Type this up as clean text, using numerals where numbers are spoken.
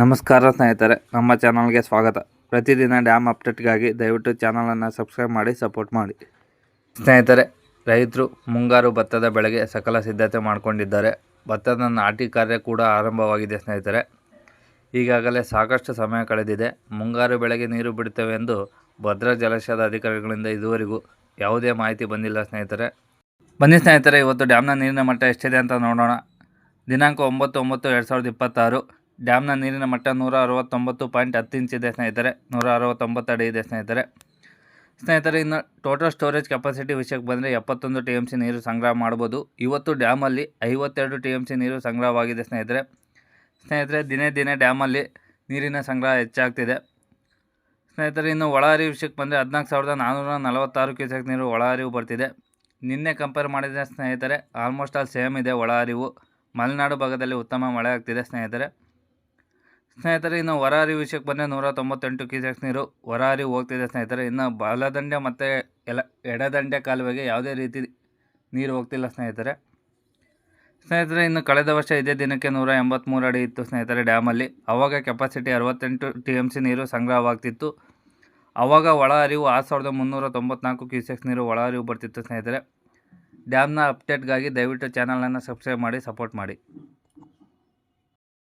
ನಮಸ್ಕಾರ ಸ್ನೇಹಿತರೆ, ನಮ್ಮ ಚಾನಲ್ಗೆ ಸ್ವಾಗತ. ಪ್ರತಿದಿನ ಡ್ಯಾಮ್ ಅಪ್ಡೇಟ್ಗಾಗಿ ದಯವಿಟ್ಟು ಚಾನಲನ್ನು ಸಬ್ಸ್ಕ್ರೈಬ್ ಮಾಡಿ ಸಪೋರ್ಟ್ ಮಾಡಿ. ಸ್ನೇಹಿತರೆ, ರೈತರು ಮುಂಗಾರು ಭತ್ತದ ಬೆಳೆಗೆ ಸಕಲ ಸಿದ್ಧತೆ ಮಾಡಿಕೊಂಡಿದ್ದಾರೆ. ಭತ್ತದ ನಾಟಿ ಕಾರ್ಯ ಕೂಡ ಆರಂಭವಾಗಿದೆ. ಸ್ನೇಹಿತರೆ, ಈಗಾಗಲೇ ಸಾಕಷ್ಟು ಸಮಯ ಕಳೆದಿದೆ. ಮುಂಗಾರು ಬೆಳೆಗೆ ನೀರು ಬಿಡುತ್ತೇವೆ ಎಂದು ಭದ್ರಾ ಜಲಾಶಯದ ಅಧಿಕಾರಿಗಳಿಂದ ಇದುವರೆಗೂ ಯಾವುದೇ ಮಾಹಿತಿ ಬಂದಿಲ್ಲ. ಸ್ನೇಹಿತರೆ, ಬನ್ನಿ ಸ್ನೇಹಿತರೆ, ಇವತ್ತು ಡ್ಯಾಮ್ನ ನೀರಿನ ಮಟ್ಟ ಎಷ್ಟಿದೆ ಅಂತ ನೋಡೋಣ. ದಿನಾಂಕ 9/9/2026 ಡ್ಯಾಮ್ನ ನೀರಿನ ಮಟ್ಟ 169.10 ಇಂಚ್ ಇದೆ ಸ್ನೇಹಿತರೆ. 169 ಅಡಿ ಇದೆ ಸ್ನೇಹಿತರೆ. ಇನ್ನು ಟೋಟಲ್ ಸ್ಟೋರೇಜ್ ಕೆಪಾಸಿಟಿ ವಿಷಯಕ್ಕೆ ಬಂದರೆ 71 TMC ನೀರು ಸಂಗ್ರಹ ಮಾಡ್ಬೋದು. ಇವತ್ತು ಡ್ಯಾಮಲ್ಲಿ 52 TMC ನೀರು ಸಂಗ್ರಹವಾಗಿದೆ ಸ್ನೇಹಿತರೆ. ದಿನೇ ದಿನೇ ಡ್ಯಾಮಲ್ಲಿ ನೀರಿನ ಸಂಗ್ರಹ ಹೆಚ್ಚಾಗ್ತಿದೆ ಸ್ನೇಹಿತರೆ. ಇನ್ನು ಒಳಹರಿವು ವಿಷಯಕ್ಕೆ ಬಂದರೆ 14,446 ಕ್ಯೂಸೆಕ್ ನೀರು ಒಳಹರಿವು ಬರ್ತಿದೆ. ನಿನ್ನೆ ಕಂಪೇರ್ ಮಾಡಿದರೆ ಸ್ನೇಹಿತರೆ ಆಲ್ಮೋಸ್ಟ್ ಆಲ್ ಸೇಮ್ ಇದೆ ಒಳಹರಿವು. ಮಲೆನಾಡು ಭಾಗದಲ್ಲಿ ಉತ್ತಮ ಮಳೆ ಆಗ್ತಿದೆ ಸ್ನೇಹಿತರೆ. ಇನ್ನು ಹೊರಹರಿವು ವಿಷಯಕ್ಕೆ ಬಂದರೆ 198 ಕ್ಯೂಸೆಕ್ ನೀರು ಹೊರಹರಿವು ಹೋಗ್ತಿದೆ ಸ್ನೇಹಿತರೆ. ಇನ್ನು ಬಲದಂಡೆ ಮತ್ತು ಎಡದಂಡೆ ಕಾಲುವೆಗೆ ಯಾವುದೇ ರೀತಿ ನೀರು ಹೋಗ್ತಿಲ್ಲ ಸ್ನೇಹಿತರೆ. ಇನ್ನು ಕಳೆದ ವರ್ಷ ಇದೇ ದಿನಕ್ಕೆ 183 ಅಡಿ ಇತ್ತು ಸ್ನೇಹಿತರೆ ಡ್ಯಾಮಲ್ಲಿ. ಆವಾಗ ಕೆಪಾಸಿಟಿ 68 TMC ನೀರು ಸಂಗ್ರಹವಾಗ್ತಿತ್ತು. ಆವಾಗ ಒಳಹರಿವು 6,394 ಕ್ಯೂಸೆಕ್ಸ್ ನೀರು ಒಳಹರಿವು ಬರ್ತಿತ್ತು ಸ್ನೇಹಿತರೆ. ಡ್ಯಾಮ್ನ ಅಪ್ಡೇಟ್ಗಾಗಿ ದಯವಿಟ್ಟು ಚಾನಲನ್ನು ಸಬ್ಸ್ಕ್ರೈಬ್ ಮಾಡಿ ಸಪೋರ್ಟ್ ಮಾಡಿ.